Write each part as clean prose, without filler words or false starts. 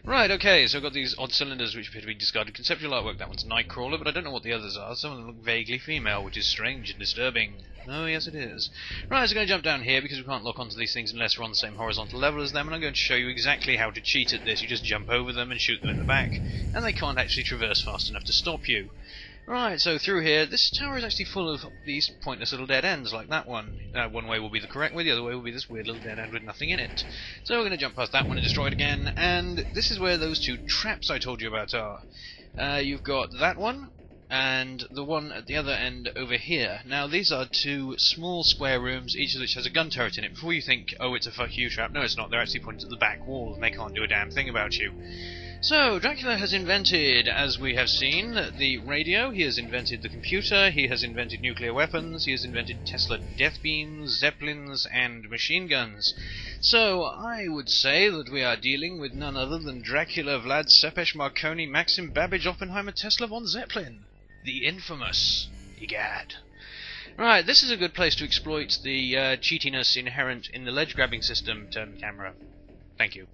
Right, okay, so I've got these odd cylinders which appear to be discarded conceptual artwork. That one's Nightcrawler, but I don't know what the others are. Some of them look vaguely female, which is strange and disturbing. Oh, yes it is. Right, so I'm going to jump down here because we can't lock onto these things unless we're on the same horizontal level as them, and I'm going to show you exactly how to cheat at this. You just jump over them and shoot them in the back, and they can't actually traverse fast enough to stop you. Right, so through here, this tower is actually full of these pointless little dead ends, like that one. One way will be the correct way, the other way will be this weird little dead end with nothing in it. So we're going to jump past that one and destroy it again, and this is where those two traps I told you about are. You've got that one, and the one at the other end over here. Now, these are two small square rooms, each of which has a gun turret in it. Before you think, oh, it's a fuck you trap, no it's not, they're actually pointed at the back wall, and they can't do a damn thing about you. So, Dracula has invented, as we have seen, the radio, he has invented the computer, he has invented nuclear weapons, he has invented Tesla death beams, zeppelins, and machine guns. So, I would say that we are dealing with none other than Dracula, Vlad, Sepesh, Marconi, Maxim, Babbage, Oppenheimer, Tesla, von Zeppelin. The infamous Egad. Right, this is a good place to exploit the cheatiness inherent in the ledge-grabbing system. Turn the camera. Thank you.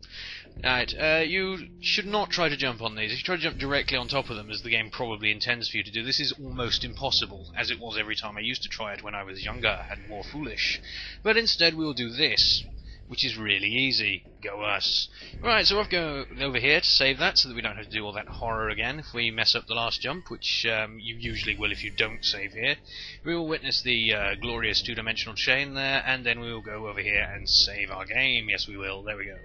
Right, you should not try to jump on these. If you try to jump directly on top of them, as the game probably intends for you to do, this is almost impossible, as it was every time I used to try it when I was younger and more foolish. But instead we will do this, which is really easy. Go us. Right, so I've go over here to save that, so that we don't have to do all that horror again if we mess up the last jump, which you usually will if you don't save here. We will witness the glorious two-dimensional chain there, and then we will go over here and save our game. Yes, we will. There we go.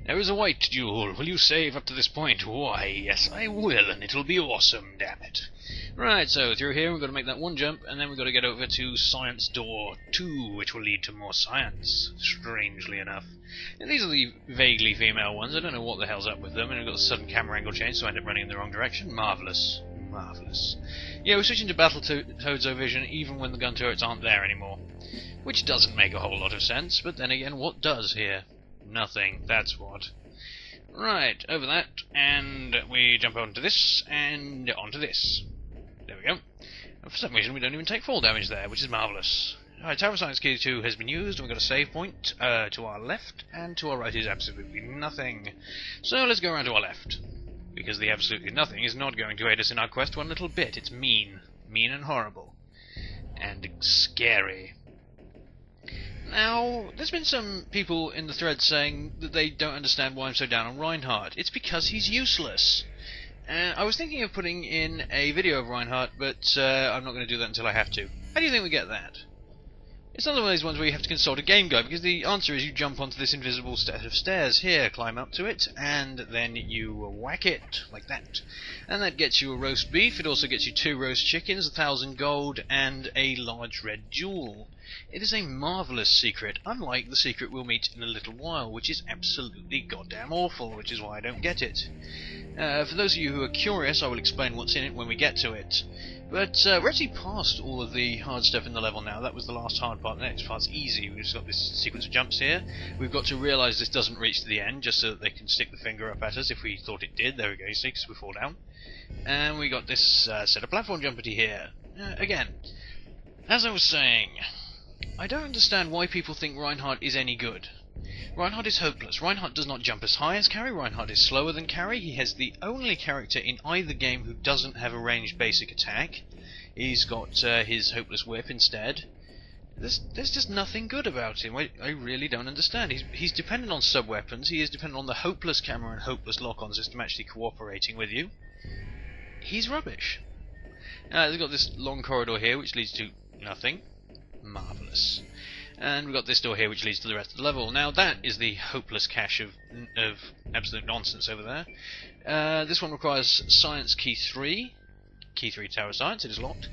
There is a white jewel. Will you save up to this point? Why, yes, I will, and it'll be awesome, damn it. Right, so through here we've got to make that one jump, and then we've got to get over to Science Door 2, which will lead to more science, strangely enough. And these are the vaguely female ones. I don't know what the hell's up with them, and we've got the sudden camera angle change, so I end up running in the wrong direction. Marvellous. Marvellous. Yeah, we're switching to Battletoads Vision even when the gun turrets aren't there anymore. Which doesn't make a whole lot of sense, but then again, what does here? Nothing, that's what. Right, over that, and we jump onto this, and onto this. There we go. And for some reason we don't even take fall damage there, which is marvellous. Alright, Tower of Science Key 2 has been used, and we've got a save point to our left, and to our right is absolutely nothing. So let's go around to our left, because the absolutely nothing is not going to aid us in our quest one little bit. It's mean. Mean and horrible. And scary. Now, there's been some people in the thread saying that they don't understand why I'm so down on Reinhardt. It's because he's useless. I was thinking of putting in a video of Reinhardt, but I'm not going to do that until I have to. How do you think we get that? It's not one of those ones where you have to consult a game guide, because the answer is you jump onto this invisible set of stairs here, climb up to it, and then you whack it, like that. And that gets you a roast beef, it also gets you 2 roast chickens, 1,000 gold, and a large red jewel. It is a marvellous secret, unlike the secret we'll meet in a little while, which is absolutely goddamn awful, which is why I don't get it. For those of you who are curious, I will explain what's in it when we get to it. But we're actually past all of the hard stuff in the level now. That was the last hard part. The next part's easy. We've just got this sequence of jumps here. We've got to realise this doesn't reach to the end, just so that they can stick the finger up at us if we thought it did. There we go, you see, because we fall down. And we got this set of platform jumperty here. Again, as I was saying, I don't understand why people think Reinhardt is any good. Reinhardt is hopeless. Reinhardt does not jump as high as Carry. Reinhardt is slower than Carry. He has the only character in either game who doesn't have a ranged basic attack. He's got his hopeless whip instead. There's just nothing good about him. I really don't understand. He's dependent on sub-weapons. He is dependent on the hopeless camera and hopeless lock-on system actually cooperating with you. He's rubbish. They've got this long corridor here which leads to nothing. Marvellous. And we've got this door here which leads to the rest of the level. Now that is the hopeless cache of absolute nonsense over there. This one requires Science Key 3. Key 3 Tower Science, it is locked.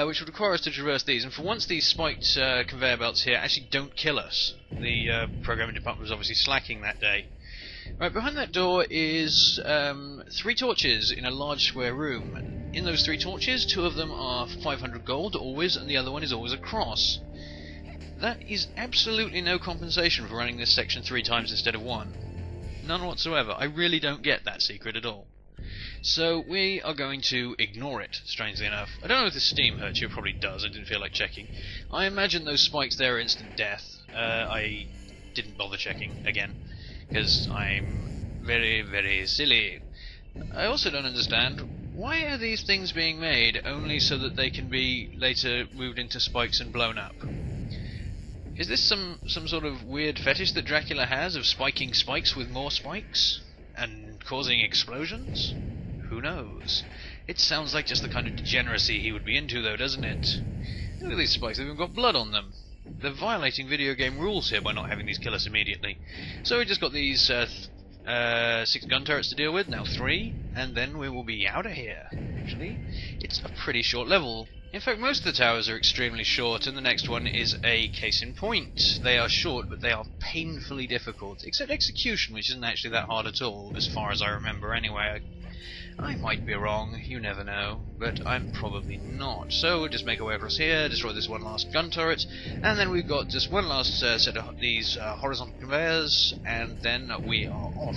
Which would require us to traverse these. And for once these spiked conveyor belts here actually don't kill us. The programming department was obviously slacking that day. Right, behind that door is 3 torches in a large square room. In those 3 torches, 2 of them are 500 gold, always, and the other one is always a cross. That is absolutely no compensation for running this section 3 times instead of 1. None whatsoever. I really don't get that secret at all. So we are going to ignore it, strangely enough. I don't know if the steam hurts you, it probably does, I didn't feel like checking. I imagine those spikes there are instant death. I didn't bother checking, again, because I'm Very, very silly. I also don't understand, why are these things being made only so that they can be later moved into spikes and blown up? Is this some sort of weird fetish that Dracula has of spiking spikes with more spikes? And causing explosions? Who knows? It sounds like just the kind of degeneracy he would be into, though, doesn't it? Look at these spikes, they've even got blood on them. They're violating video game rules here by not having these kill us immediately. So we just got these 6 gun turrets to deal with, now 3, and then we will be out of here. Actually, it's a pretty short level. In fact, most of the towers are extremely short, and the next one is a case in point. They are short, but they are painfully difficult, except execution, which isn't actually that hard at all, as far as I remember anyway. I might be wrong, you never know, but I'm probably not. So we'll just make our way across here, destroy this one last gun turret, and then we've got just one last set of these horizontal conveyors, and then we are off.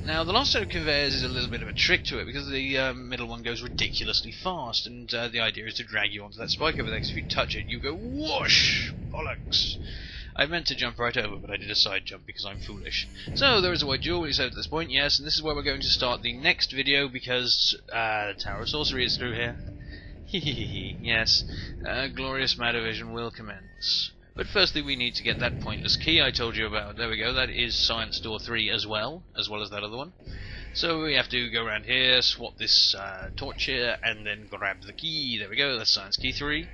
Now, the last set of conveyors is a little bit of a trick to it, because the middle one goes ridiculously fast, and the idea is to drag you onto that spike over there, because if you touch it, you go whoosh! Bollocks! I meant to jump right over, but I did a side jump because I'm foolish. So, there is a white jewel, we said at this point, yes, and this is where we're going to start the next video, because the Tower of Sorcery is through here. Hehehe, yes, glorious Madivision will commence. But firstly we need to get that pointless key I told you about. There we go, that is Science Door 3 as well as that other one. So we have to go around here, swap this torch here, and then grab the key. There we go, that's Science Key 3.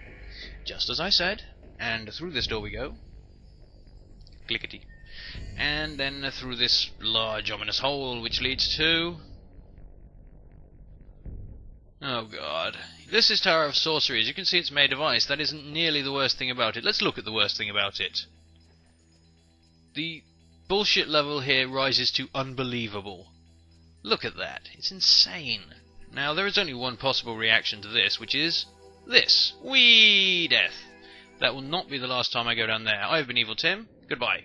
Just as I said. And through this door we go. Clickety. And then through this large ominous hole, which leads to... oh god. This is Tower of Sorcery. As you can see, it's made of ice. That isn't nearly the worst thing about it. Let's look at the worst thing about it. The bullshit level here rises to unbelievable. Look at that. It's insane. Now, there is only one possible reaction to this, which is this. Whee! Death. That will not be the last time I go down there. I've been Evil Tim. Goodbye.